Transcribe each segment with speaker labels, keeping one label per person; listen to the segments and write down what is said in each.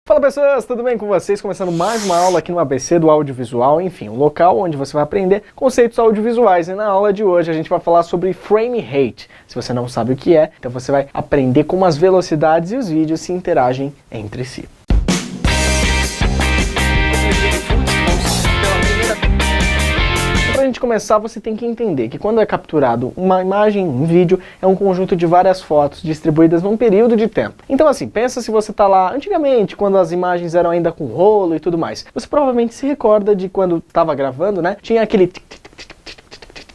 Speaker 1: Fala pessoas, tudo bem com vocês? Começando mais uma aula aqui no ABC do audiovisual, enfim, um local onde você vai aprender conceitos audiovisuais. E na aula de hoje a gente vai falar sobre frame rate. Se você não sabe o que é, então você vai aprender como as velocidades e os vídeos se interagem entre si. Para a gente começar, você tem que entender que quando é capturado uma imagem, um vídeo, é um conjunto de várias fotos distribuídas num período de tempo. Então assim, pensa se você está lá antigamente, quando as imagens eram ainda com rolo e tudo mais. Você provavelmente se recorda de quando estava gravando, né? Tinha aquele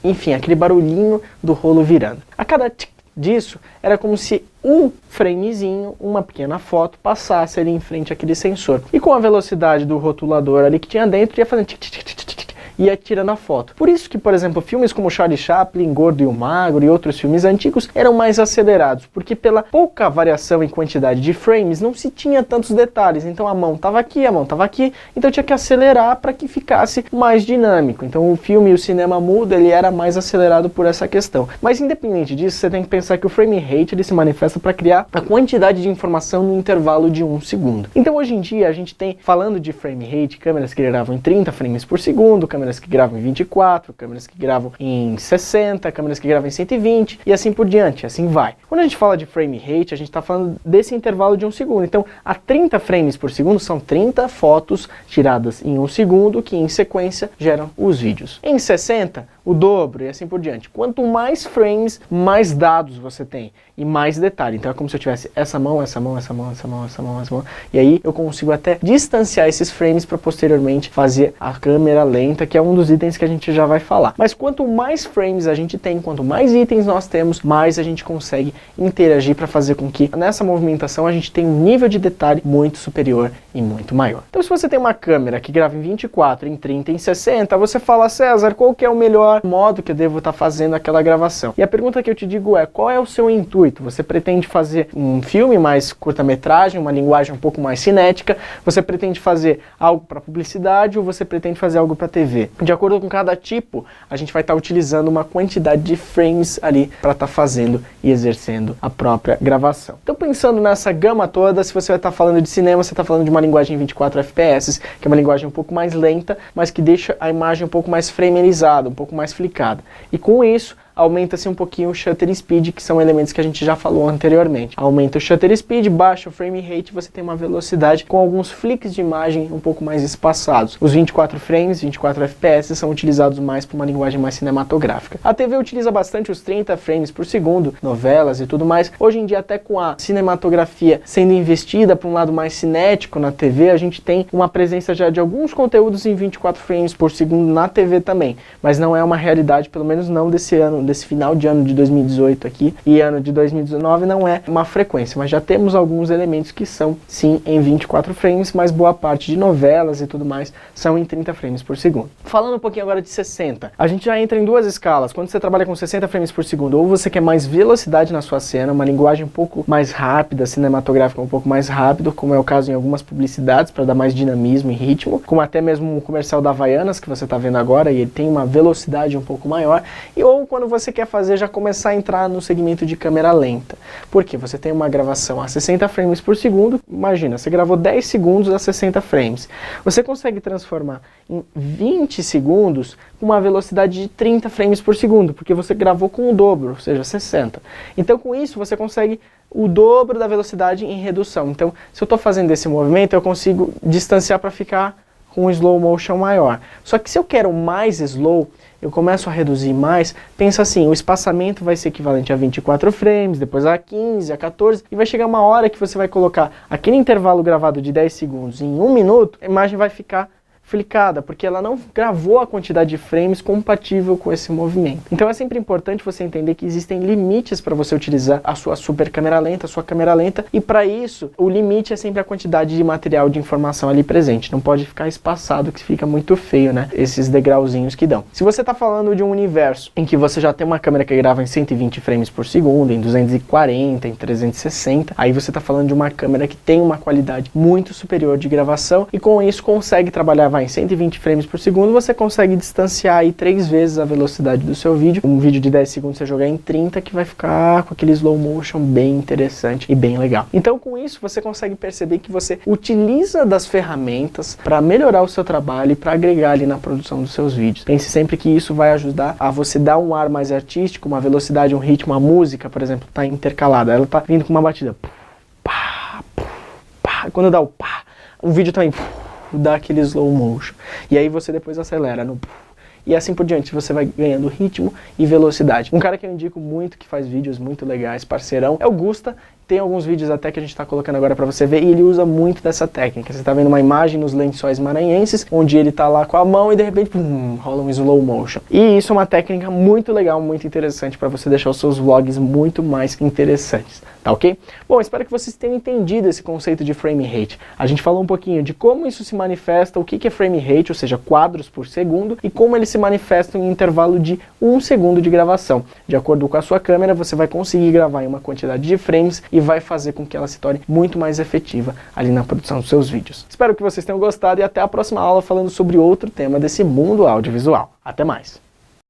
Speaker 1: enfim, aquele barulhinho do rolo virando. A cada tic disso, era como se um framezinho, uma pequena foto, passasse ali em frente àquele sensor. E com a velocidade do rotulador ali que tinha dentro, ia fazendo ia tirando a foto. Por isso que, por exemplo, filmes como Charlie Chaplin, Gordo e o Magro e outros filmes antigos eram mais acelerados, porque pela pouca variação em quantidade de frames não se tinha tantos detalhes. Então a mão estava aqui, a mão estava aqui, então tinha que acelerar para que ficasse mais dinâmico. Então o filme e o cinema mudo, ele era mais acelerado por essa questão. Mas independente disso, você tem que pensar que o frame rate ele se manifesta para criar a quantidade de informação no intervalo de 1 segundo. Então hoje em dia a gente tem, falando de frame rate, câmeras que gravam em 30 frames por segundo, câmeras que gravam em 24, câmeras que gravam em 60, câmeras que gravam em 120 e assim por diante, assim vai. Quando a gente fala de frame rate, a gente está falando desse intervalo de 1 segundo. Então, a 30 frames por segundo são 30 fotos tiradas em 1 segundo que em sequência geram os vídeos. Em 60, o dobro e assim por diante. Quanto mais frames, mais dados você tem e mais detalhe. Então é como se eu tivesse essa mão, essa mão, essa mão, essa mão, essa mão, essa mão. E aí eu consigo até distanciar esses frames para posteriormente fazer a câmera lenta, que é um dos itens que a gente já vai falar. Mas quanto mais frames a gente tem, quanto mais itens nós temos, mais a gente consegue interagir para fazer com que nessa movimentação a gente tenha um nível de detalhe muito superior e muito maior. Então se você tem uma câmera que grava em 24, em 30, em 60, você fala, César, qual que é o melhor modo que eu devo estar fazendo aquela gravação? E a pergunta que eu te digo é, qual é o seu intuito? Você pretende fazer um filme mais curta-metragem, uma linguagem um pouco mais cinética? Você pretende fazer algo para publicidade ou você pretende fazer algo para TV? De acordo com cada tipo, a gente vai estar utilizando uma quantidade de frames ali para estar fazendo e exercendo a própria gravação. Então pensando nessa gama toda, se você vai estar falando de cinema, você está falando de uma linguagem 24 fps, que é uma linguagem um pouco mais lenta, mas que deixa a imagem um pouco mais frameizada, um pouco mais flicada. E com isso, aumenta-se um pouquinho o shutter speed, que são elementos que a gente já falou anteriormente. Aumenta o shutter speed, baixa o frame rate, você tem uma velocidade com alguns flicks de imagem um pouco mais espaçados. Os 24 frames, 24 fps, são utilizados mais para uma linguagem mais cinematográfica. A TV utiliza bastante os 30 frames por segundo, novelas e tudo mais. Hoje em dia, até com a cinematografia sendo investida para um lado mais cinético na TV, a gente tem uma presença já de alguns conteúdos em 24 frames por segundo na TV também. Mas não é uma realidade, pelo menos não desse ano, desse final de ano de 2018 aqui, e ano de 2019 não é uma frequência, mas já temos alguns elementos que são sim em 24 frames, mas boa parte de novelas e tudo mais são em 30 frames por segundo. Falando um pouquinho agora de 60, a gente já entra em duas escalas. Quando você trabalha com 60 frames por segundo, ou você quer mais velocidade na sua cena, uma linguagem um pouco mais rápida, cinematográfica um pouco mais rápido, como é o caso em algumas publicidades, para dar mais dinamismo e ritmo, como até mesmo o comercial da Havaianas que você está vendo agora, e ele tem uma velocidade um pouco maior, e ou quando você quer fazer já começar a entrar no segmento de câmera lenta. Porque você tem uma gravação a 60 frames por segundo, imagina, você gravou 10 segundos a 60 frames. Você consegue transformar em 20 segundos com uma velocidade de 30 frames por segundo, porque você gravou com o dobro, ou seja, 60. Então com isso você consegue o dobro da velocidade em redução. Então se eu estou fazendo esse movimento, eu consigo distanciar para ficar com um slow motion maior. Só que se eu quero mais slow, eu começo a reduzir mais, pensa assim, o espaçamento vai ser equivalente a 24 frames, depois a 15, a 14, e vai chegar uma hora que você vai colocar aquele intervalo gravado de 10 segundos em 1 minuto, a imagem vai ficar flicada, porque ela não gravou a quantidade de frames compatível com esse movimento. Então é sempre importante você entender que existem limites para você utilizar a sua super câmera lenta, a sua câmera lenta, e para isso o limite é sempre a quantidade de material de informação ali presente. Não pode ficar espaçado, que fica muito feio, né? Esses degrauzinhos que dão. Se você está falando de um universo em que você já tem uma câmera que grava em 120 frames por segundo, em 240, em 360, aí você está falando de uma câmera que tem uma qualidade muito superior de gravação e com isso consegue trabalhar gravar em 120 frames por segundo, você consegue distanciar aí 3 vezes a velocidade do seu vídeo. Um vídeo de 10 segundos você jogar em 30, que vai ficar com aquele slow motion bem interessante e bem legal. Então, com isso, você consegue perceber que você utiliza das ferramentas para melhorar o seu trabalho e para agregar ali na produção dos seus vídeos. Pense sempre que isso vai ajudar a você dar um ar mais artístico, uma velocidade, um ritmo, a música, por exemplo, está intercalada, ela está vindo com uma batida. Pá, pá. Quando dá o pá, o vídeo também dá aquele slow motion. E aí você depois acelera no e assim por diante, você vai ganhando ritmo e velocidade. Um cara que eu indico muito, que faz vídeos muito legais, parceirão, é o Gusta. Tem alguns vídeos até que a gente está colocando agora para você ver, e ele usa muito dessa técnica. Você está vendo uma imagem nos Lençóis Maranhenses, onde ele está lá com a mão e de repente rola um slow motion. E isso é uma técnica muito legal, muito interessante para você deixar os seus vlogs muito mais interessantes, tá ok? Bom, espero que vocês tenham entendido esse conceito de frame rate. A gente falou um pouquinho de como isso se manifesta, o que é frame rate, ou seja, quadros por segundo, e como eles se manifestam em um intervalo de 1 segundo de gravação. De acordo com a sua câmera, você vai conseguir gravar em uma quantidade de frames e vai fazer com que ela se torne muito mais efetiva ali na produção dos seus vídeos. Espero que vocês tenham gostado e até a próxima aula falando sobre outro tema desse mundo audiovisual. Até mais!